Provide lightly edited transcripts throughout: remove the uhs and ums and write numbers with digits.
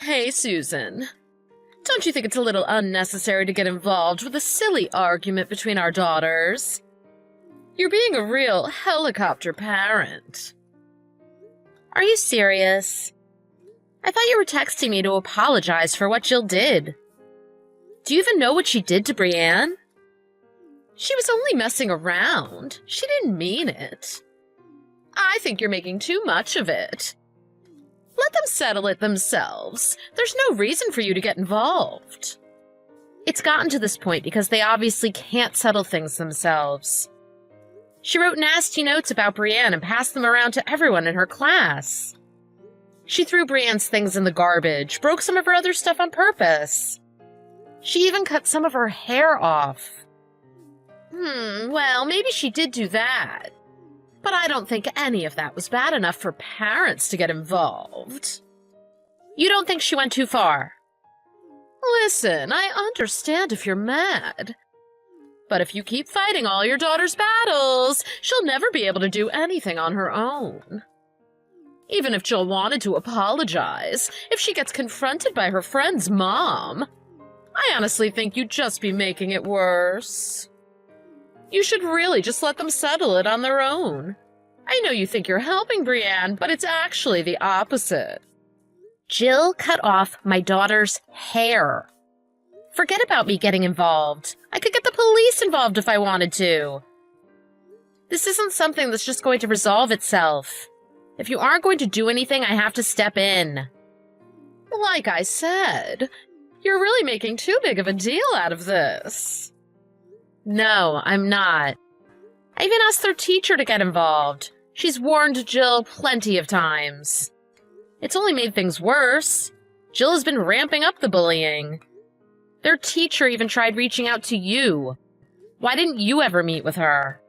Hey, Susan. Don't you think it's a little unnecessary to get involved with a silly argument between our daughters? You're being a real helicopter parent. Are you serious? I thought you were texting me to apologize for what Jill did. Do you even know what she did to Brienne? She was only messing around. She didn't mean it. I think you're making too much of it. Let them settle it themselves. There's no reason for you to get involved. It's gotten to this point because they obviously can't settle things themselves. She wrote nasty notes about Brienne and passed them around to everyone in her class. She threw Brienne's things in the garbage, broke some of her other stuff on purpose. She even cut some of her hair off. Well, maybe she did do that. But I don't think any of that was bad enough for parents to get involved. You don't think she went too far? Listen, I understand if you're mad. But if you keep fighting all your daughter's battles, she'll never be able to do anything on her own. Even if Jill wanted to apologize, if she gets confronted by her friend's mom, I honestly think you'd just be making it worse. You should really just let them settle it on their own. I know you think you're helping Brienne, but it's actually the opposite. Jill cut off my daughter's hair. Forget about me getting involved. I could get the police involved if I wanted to. This isn't something that's just going to resolve itself. If you aren't going to do anything, I have to step in. Like I said, you're really making too big of a deal out of this. No, I'm not. I even asked their teacher to get involved. She's warned Jill plenty of times. It's only made things worse. Jill has been ramping up the bullying. Their teacher even tried reaching out to you. Why didn't you ever meet with her?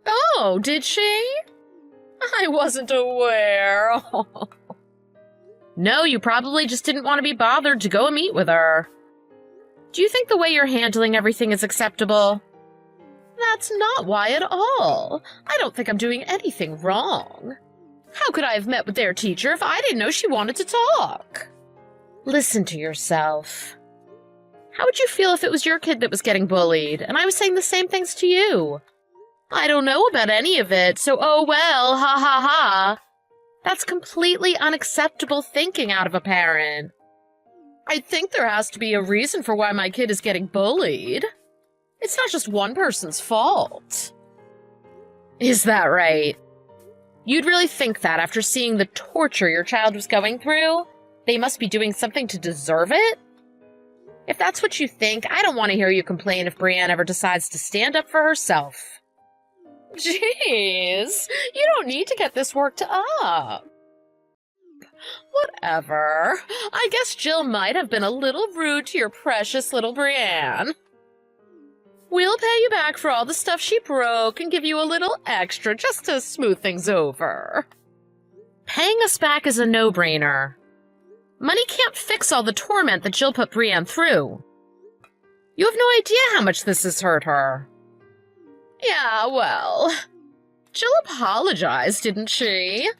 Oh, did she? I wasn't aware. No, you probably just didn't want to be bothered to go and meet with her. Do you think the way you're handling everything is acceptable? That's not why at all. I don't think I'm doing anything wrong. How could I have met with their teacher if I didn't know she wanted to talk? Listen to yourself. How would you feel if it was your kid that was getting bullied, and I was saying the same things to you? I don't know about any of it, so oh well, ha ha ha. That's completely unacceptable thinking out of a parent. I think there has to be a reason for why my kid is getting bullied. It's not just one person's fault. Is that right? You'd really think that after seeing the torture your child was going through, they must be doing something to deserve it? If that's what you think, I don't want to hear you complain if Brienne ever decides to stand up for herself. Jeez, you don't need to get this worked up. Whatever. I guess Jill might have been a little rude to your precious little Brienne. We'll pay you back for all the stuff she broke and give you a little extra just to smooth things over. Paying us back is a no-brainer. Money can't fix all the torment that Jill put Brienne through. You have no idea how much this has hurt her. Yeah, well, Jill apologized, didn't she?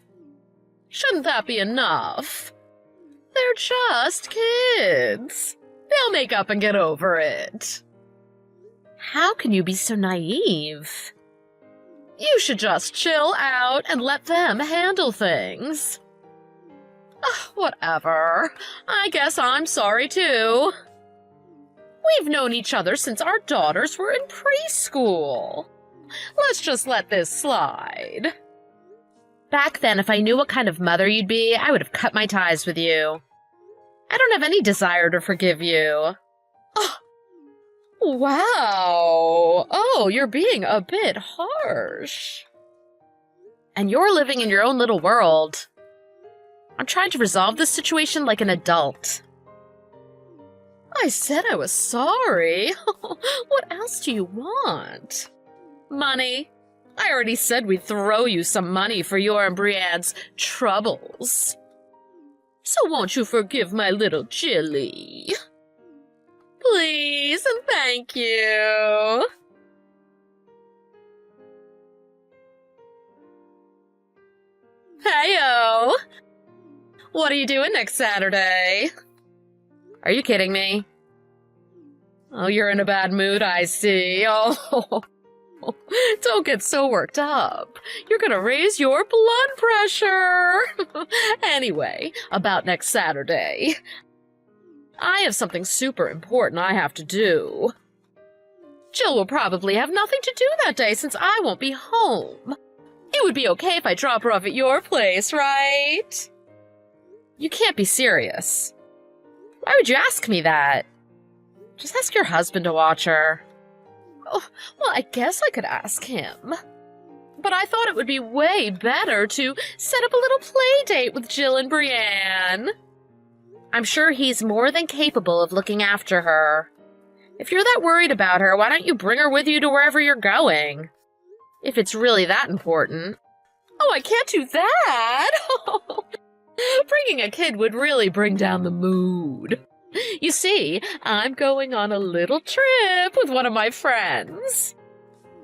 Shouldn't that be enough? They're just kids. They'll make up and get over it. How can you be so naive? You should just chill out and let them handle things. Whatever. I guess I'm sorry too. We've known each other since our daughters were in preschool. Let's just let this slide. Back then, if I knew what kind of mother you'd be, I would have cut my ties with you. I don't have any desire to forgive you. Oh, wow. Oh, you're being a bit harsh. And you're living in your own little world. I'm trying to resolve this situation like an adult. I said I was sorry. What else do you want? Money? I already said we'd throw you some money for your and Brienne's troubles. So won't you forgive my little Jilly? Please and thank you. Heyo! What are you doing next Saturday? Are you kidding me? Oh, you're in a bad mood, I see. Oh, don't get so worked up. You're gonna raise your blood pressure. Anyway, about next Saturday. I have something super important I have to do. Jill will probably have nothing to do that day since I won't be home. It would be okay if I drop her off at your place, right? You can't be serious. Why would you ask me that? Just ask your husband to watch her. Oh, well, I guess I could ask him. But I thought it would be way better to set up a little play date with Jill and Brienne. I'm sure he's more than capable of looking after her. If you're that worried about her, why don't you bring her with you to wherever you're going? If it's really that important. Oh, I can't do that! Bringing a kid would really bring down the mood. You see, I'm going on a little trip with one of my friends.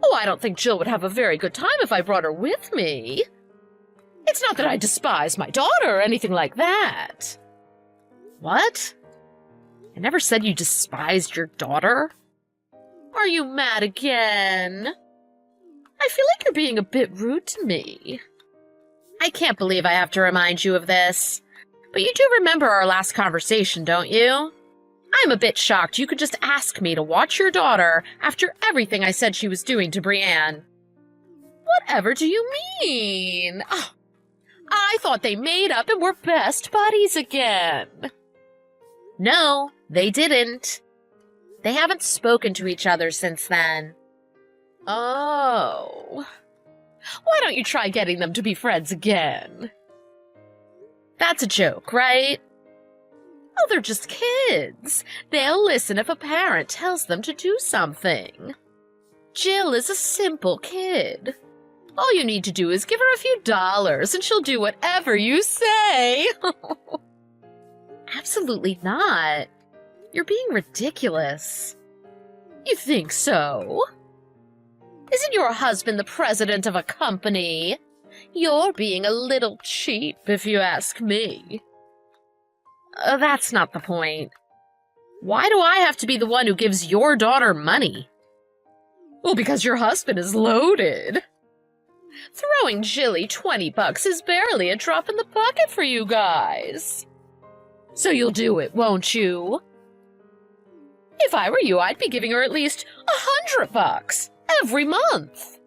Oh, I don't think Jill would have a very good time if I brought her with me. It's not that I despise my daughter or anything like that. What? I never said you despised your daughter. Are you mad again? I feel like you're being a bit rude to me. I can't believe I have to remind you of this. But you do remember our last conversation, don't you? I'm a bit shocked you could just ask me to watch your daughter after everything I said she was doing to Brienne. Whatever do you mean? Oh, I thought they made up and were best buddies again. No, they didn't. They haven't spoken to each other since then. Oh. Why don't you try getting them to be friends again? That's a joke, right? Oh, they're just kids. They'll listen if a parent tells them to do something. Jill is a simple kid. All you need to do is give her a few dollars and she'll do whatever you say. Absolutely not. You're being ridiculous. You think so? Isn't your husband the president of a company? You're being a little cheap, if you ask me. That's not the point. Why do I have to be the one who gives your daughter money? Well, because your husband is loaded. Throwing Jilly $20 is barely a drop in the bucket for you guys. So you'll do it, won't you? If I were you, I'd be giving her at least $100 every month.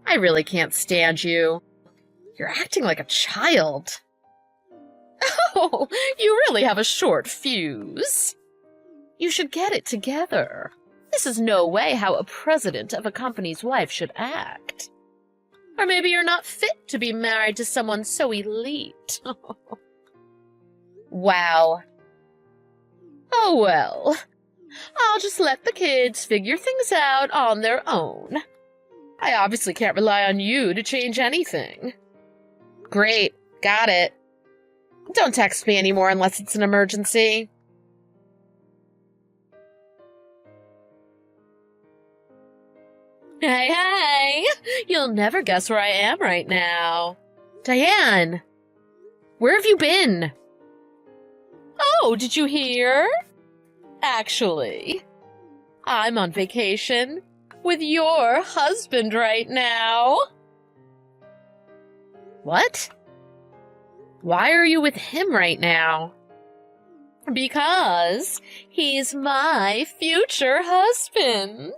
I really can't stand you. You're acting like a child. Oh, you really have a short fuse. You should get it together. This is no way how a president of a company's wife should act. Or maybe you're not fit to be married to someone so elite. Wow. Oh well. I'll just let the kids figure things out on their own. I obviously can't rely on you to change anything. Great, got it. Don't text me anymore unless it's an emergency. Hey! You'll never guess where I am right now. Diane! Where have you been? Oh, did you hear? Actually, I'm on vacation with your husband right now. What? Why are you with him right now? Because he's my future husband.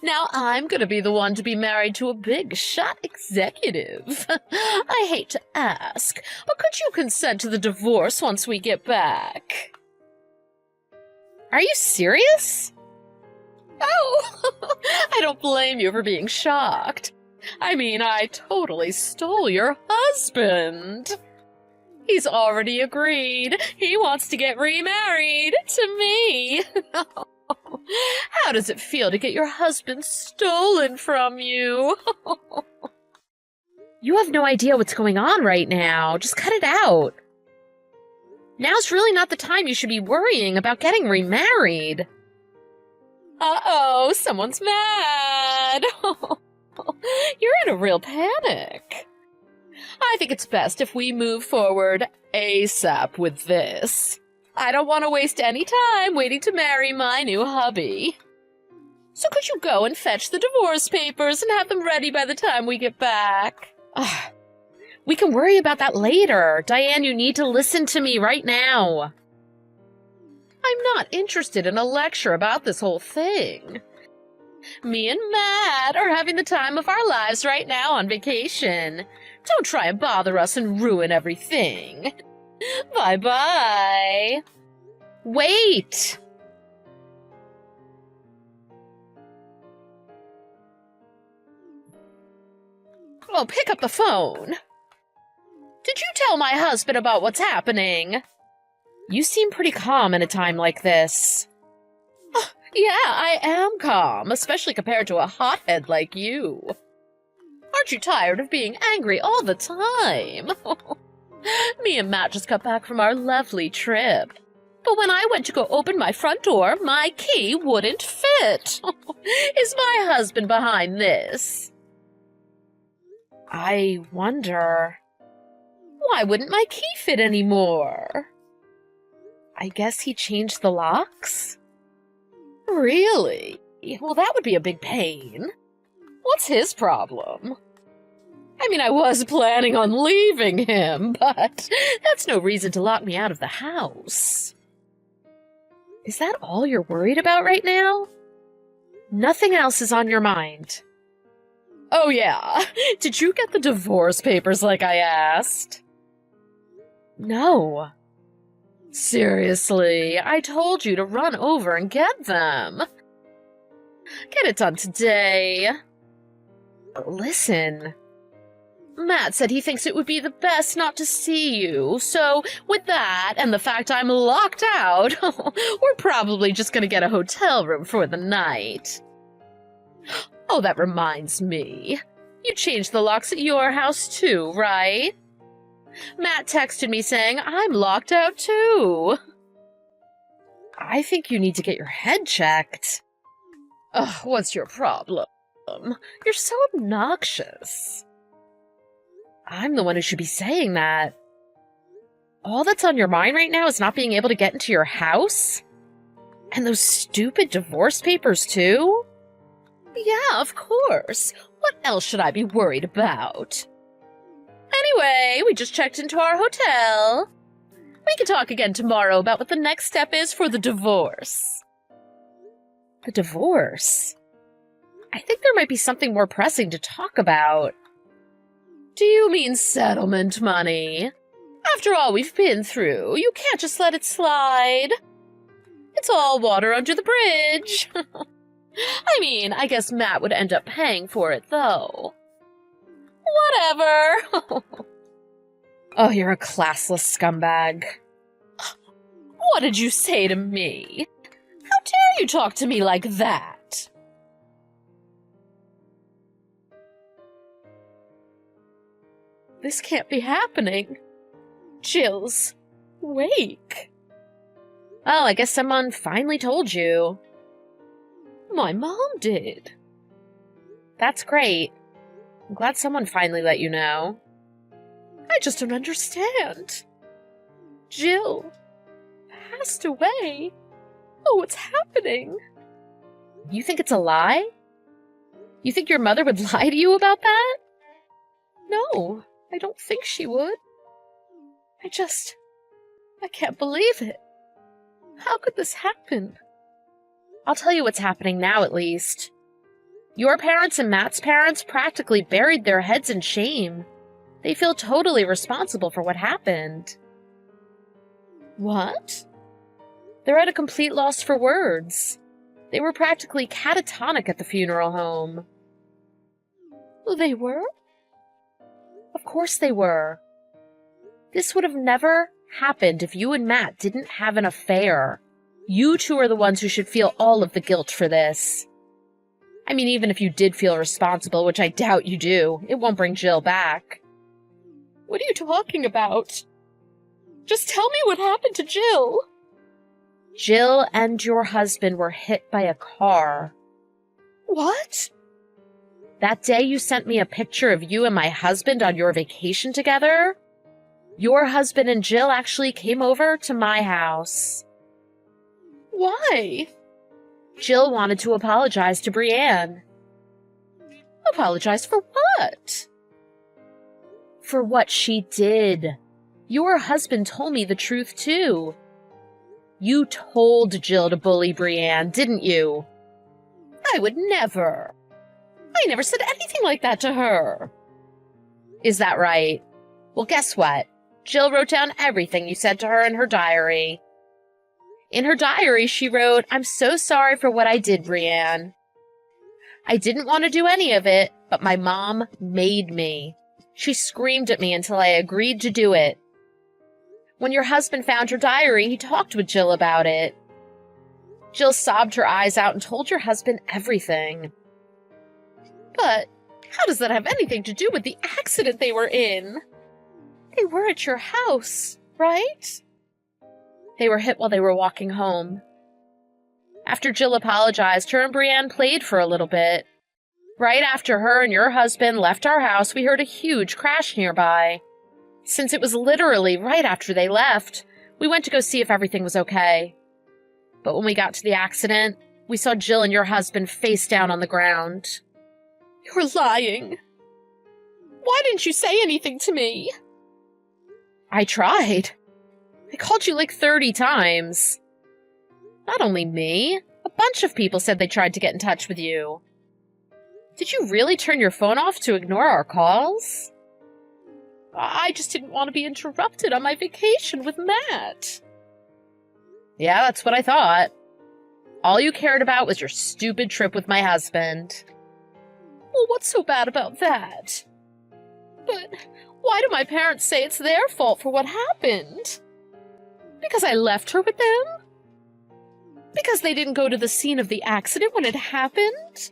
Now I'm gonna be the one to be married to a big shot executive. I hate to ask, but could you consent to the divorce once we get back? Are you serious? Oh, I don't blame you for being shocked. I mean, I totally stole your husband. He's already agreed. He wants to get remarried to me. How does it feel to get your husband stolen from you? You have no idea what's going on right now. Just cut it out. Now's really not the time you should be worrying about getting remarried. Uh-oh, someone's mad. You're in a real panic. I think it's best if we move forward ASAP with this. I don't want to waste any time waiting to marry my new hubby. So could you go and fetch the divorce papers and have them ready by the time we get back? We can worry about that later. Diane, you need to listen to me right now. I'm not interested in a lecture about this whole thing. Me and Matt are having the time of our lives right now on vacation. Don't try and bother us and ruin everything. Bye-bye. Wait! Oh, pick up the phone. Did you tell my husband about what's happening? You seem pretty calm in a time like this. Yeah, I am calm, especially compared to a hothead like you. Aren't you tired of being angry all the time? Me and Matt just got back from our lovely trip. But when I went to go open my front door, my key wouldn't fit. Is my husband behind this? I wonder... Why wouldn't my key fit anymore? I guess he changed the locks? Really? Well, that would be a big pain. What's his problem? I mean, I was planning on leaving him, but that's no reason to lock me out of the house. Is that all you're worried about right now? Nothing else is on your mind? Oh yeah, did you get the divorce papers like I asked? No. Seriously, I told you to run over and get them. Get it done today. Listen. Matt said he thinks it would be the best not to see you, so with that and the fact I'm locked out, we're probably just gonna get a hotel room for the night. Oh, that reminds me. You changed the locks at your house too, right? Matt texted me saying I'm locked out too. I think you need to get your head checked. Ugh, what's your problem? You're so obnoxious. I'm the one who should be saying that. All that's on your mind right now is not being able to get into your house? And those stupid divorce papers too? Yeah, of course. What else should I be worried about? Anyway, we just checked into our hotel. We can talk again tomorrow about what the next step is for the divorce. The divorce? I think there might be something more pressing to talk about. Do you mean settlement money? After all we've been through, you can't just let it slide. It's all water under the bridge. I mean, I guess Matt would end up paying for it, though. Whatever. Oh, you're a classless scumbag. What did you say to me? How dare you talk to me like that? This can't be happening. Jill's wake. Oh, I guess someone finally told you. My mom did. That's great. I'm glad someone finally let you know. I just don't understand. Jill passed away. Oh, what's happening? You think it's a lie? You think your mother would lie to you about that? No, I don't think she would. I can't believe it. How could this happen? I'll tell you what's happening now, at least. Your parents and Matt's parents practically buried their heads in shame. They feel totally responsible for what happened. What? They're at a complete loss for words. They were practically catatonic at the funeral home. They were? Of course they were. This would have never happened if you and Matt didn't have an affair. You two are the ones who should feel all of the guilt for this. I mean, even if you did feel responsible, which I doubt you do, it won't bring Jill back. What are you talking about? Just tell me what happened to Jill. Jill and your husband were hit by a car. What? That day you sent me a picture of you and my husband on your vacation together, your husband and Jill actually came over to my house. Why? Jill wanted to apologize to Brienne. Apologize for what? For what she did. Your husband told me the truth, too. You told Jill to bully Brienne, didn't you? I would never. I never said anything like that to her. Is that right? Well, guess what? Jill wrote down everything you said to her in her diary. In her diary, she wrote, "I'm so sorry for what I did, Brienne. I didn't want to do any of it, but my mom made me. She screamed at me until I agreed to do it." When your husband found her diary, he talked with Jill about it. Jill sobbed her eyes out and told your husband everything. But how does that have anything to do with the accident they were in? They were at your house, right? They were hit while they were walking home. After Jill apologized, her and Brienne played for a little bit. Right after her and your husband left our house, we heard a huge crash nearby. Since it was literally right after they left, we went to go see if everything was okay. But when we got to the accident, we saw Jill and your husband face down on the ground. You're lying. Why didn't you say anything to me? I tried. I called you like 30 times. Not only me, a bunch of people said they tried to get in touch with you. Did you really turn your phone off to ignore our calls? I just didn't want to be interrupted on my vacation with Matt. Yeah, that's what I thought. All you cared about was your stupid trip with my husband. Well, what's so bad about that? But why do my parents say it's their fault for what happened? Because I left her with them? Because they didn't go to the scene of the accident when it happened?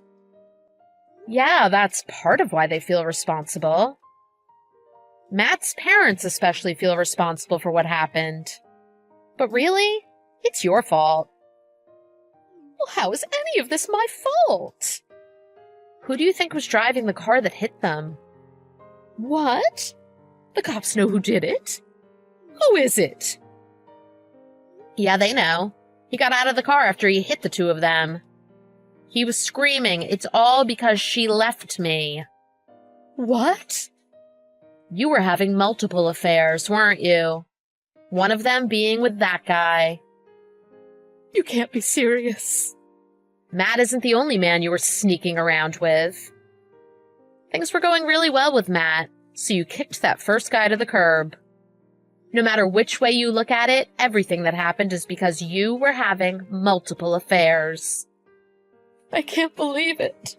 Yeah, that's part of why they feel responsible. Matt's parents especially feel responsible for what happened. But really, it's your fault. Well, how is any of this my fault? Who do you think was driving the car that hit them? What? The cops know who did it? Who is it? Yeah, they know. He got out of the car after he hit the two of them. He was screaming, "It's all because she left me." What? You were having multiple affairs, weren't you? One of them being with that guy. You can't be serious. Matt isn't the only man you were sneaking around with. Things were going really well with Matt, so you kicked that first guy to the curb. No matter which way you look at it, everything that happened is because you were having multiple affairs. I can't believe it.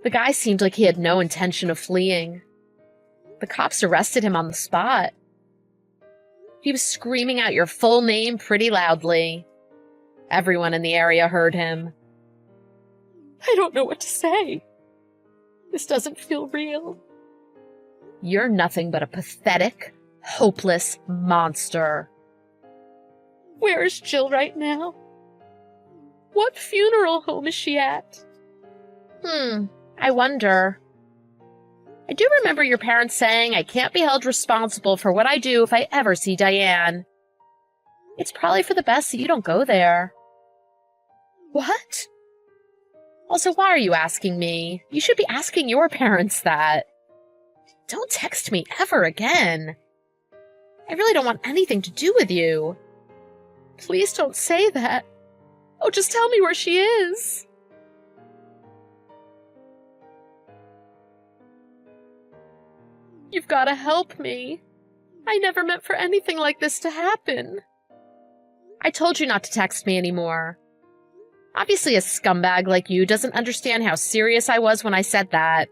The guy seemed like he had no intention of fleeing. The cops arrested him on the spot. He was screaming out your full name pretty loudly. Everyone in the area heard him. I don't know what to say. This doesn't feel real. You're nothing but a pathetic, hopeless monster. Where is Jill right now? What funeral home is she at? I wonder. I do remember your parents saying I can't be held responsible for what I do if I ever see Diane. It's probably for the best that you don't go there. What? Also, why are you asking me? You should be asking your parents that. Don't text me ever again. I really don't want anything to do with you. Please don't say that. Oh, just tell me where she is. You've got to help me. I never meant for anything like this to happen. I told you not to text me anymore. Obviously, a scumbag like you doesn't understand how serious I was when I said that.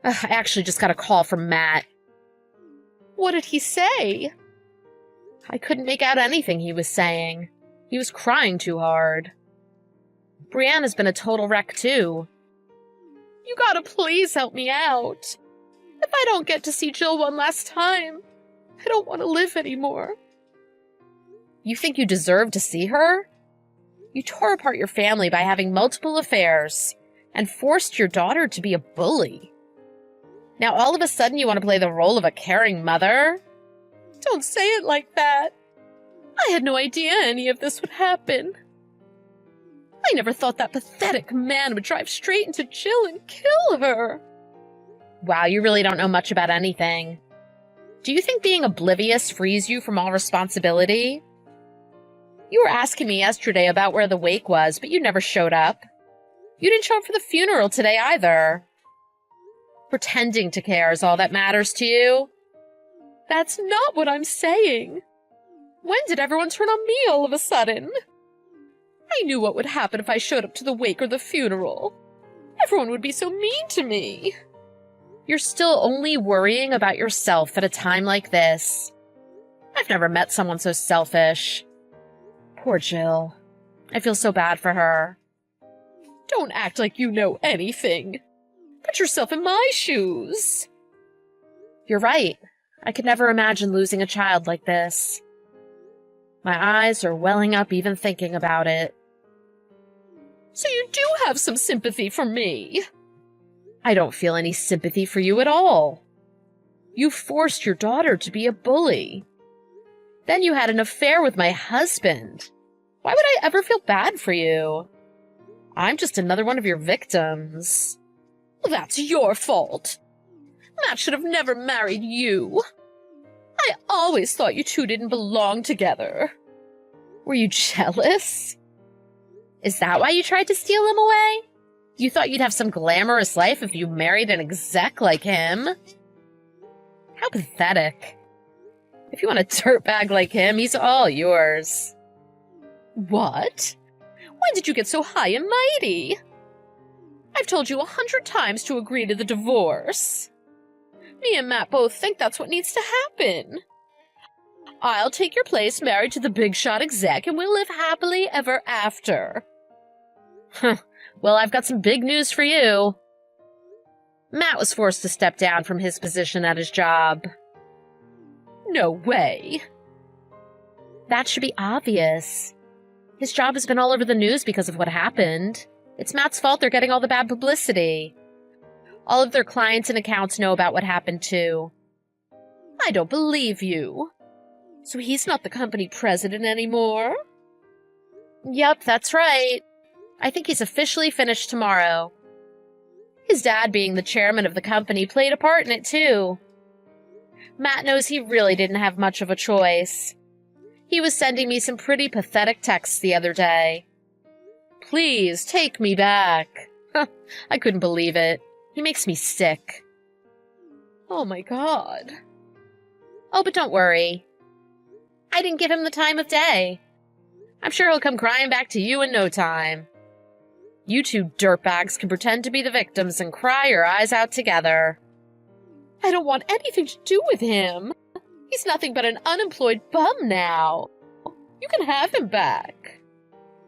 I actually just got a call from Matt. What did he say? I couldn't make out anything he was saying. He was crying too hard. Brienne has been a total wreck, too. You gotta please help me out. If I don't get to see Jill one last time, I don't want to live anymore. You think you deserve to see her? You tore apart your family by having multiple affairs. and forced your daughter to be a bully. Now all of a sudden you want to play the role of a caring mother? Don't say it like that. I had no idea any of this would happen. I never thought that pathetic man would drive straight into Jill and kill her. Wow, you really don't know much about anything. Do you think being oblivious frees you from all responsibility? You were asking me yesterday about where the wake was, but you never showed up. You didn't show up for the funeral today either. Pretending to care is all that matters to you. That's not what I'm saying. When did everyone turn on me all of a sudden? I knew what would happen if I showed up to the wake or the funeral. Everyone would be so mean to me. You're still only worrying about yourself at a time like this. I've never met someone so selfish. Poor Jill. I feel so bad for her. Don't act like you know anything. Put yourself in my shoes. You're right. I could never imagine losing a child like this. My eyes are welling up even thinking about it. So you do have some sympathy for me. I don't feel any sympathy for you at all. You forced your daughter to be a bully. Then you had an affair with my husband. Why would I ever feel bad for you? I'm just another one of your victims. Well, that's your fault. Matt should have never married you. I always thought you two didn't belong together. Were you jealous? Is that why you tried to steal him away? You thought you'd have some glamorous life if you married an exec like him? How pathetic. If you want a dirtbag like him, he's all yours. What? When did you get so high and mighty? I've told you 100 times to agree to the divorce. Me and Matt both think that's what needs to happen. I'll take your place married to the big shot exec and we'll live happily ever after. Well, I've got some big news for you. Matt was forced to step down from his position at his job. No way. That should be obvious. His job has been all over the news because of what happened. It's Matt's fault they're getting all the bad publicity. All of their clients and accounts know about what happened too. I don't believe you. So he's not the company president anymore? Yep, that's right. I think he's officially finished tomorrow. His dad being the chairman of the company played a part in it too. Matt knows he really didn't have much of a choice. He was sending me some pretty pathetic texts the other day. Please, take me back. I couldn't believe it. He makes me sick. Oh my God. Oh, but don't worry. I didn't give him the time of day. I'm sure he'll come crying back to you in no time. You two dirtbags can pretend to be the victims and cry your eyes out together. I don't want anything to do with him. He's nothing but an unemployed bum now. You can have him back.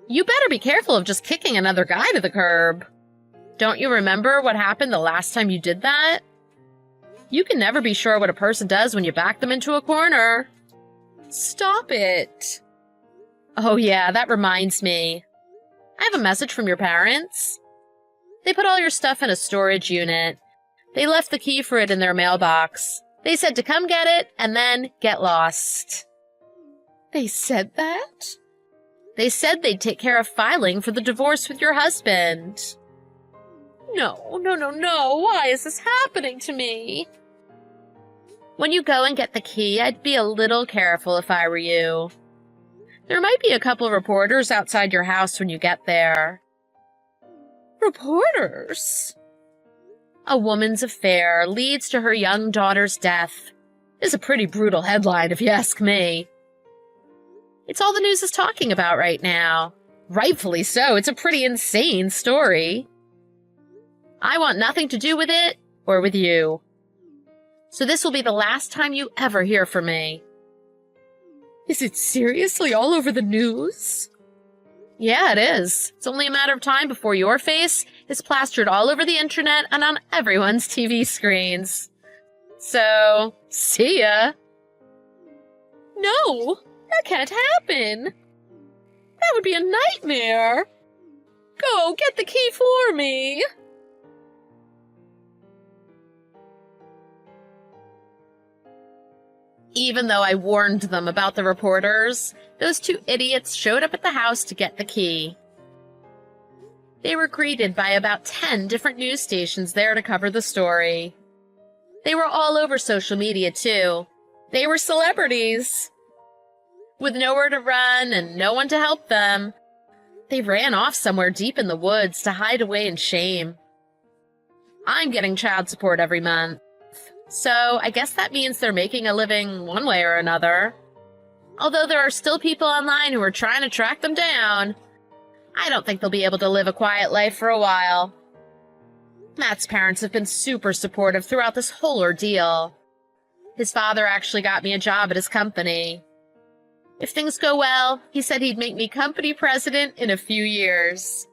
You better be careful of just kicking another guy to the curb. Don't you remember what happened the last time you did that? You can never be sure what a person does when you back them into a corner. Stop it. Oh yeah, that reminds me. I have a message from your parents. They put all your stuff in a storage unit. They left the key for it in their mailbox. They said to come get it and then get lost. They said that? They said they'd take care of filing for the divorce with your husband. No. Why is this happening to me? When you go and get the key, I'd be a little careful if I were you. There might be a couple reporters outside your house when you get there. Reporters? A woman's affair leads to her young daughter's death is a pretty brutal headline, if you ask me. It's all the news is talking about right now. Rightfully so, it's a pretty insane story. I want nothing to do with it or with you. So this will be the last time you ever hear from me. Is it seriously all over the news? Yeah, it is. It's only a matter of time before your face is plastered all over the internet and on everyone's TV screens. So, see ya. No, that can't happen. That would be a nightmare. Go, get the key for me! Even though I warned them about the reporters, those two idiots showed up at the house to get the key. They were greeted by about 10 different news stations there to cover the story. They were all over social media, too. They were celebrities. With nowhere to run and no one to help them, they ran off somewhere deep in the woods to hide away in shame. I'm getting child support every month, so I guess that means they're making a living one way or another. Although there are still people online who are trying to track them down, I don't think they'll be able to live a quiet life for a while. Matt's parents have been super supportive throughout this whole ordeal. His father actually got me a job at his company. If things go well, he said he'd make me company president in a few years.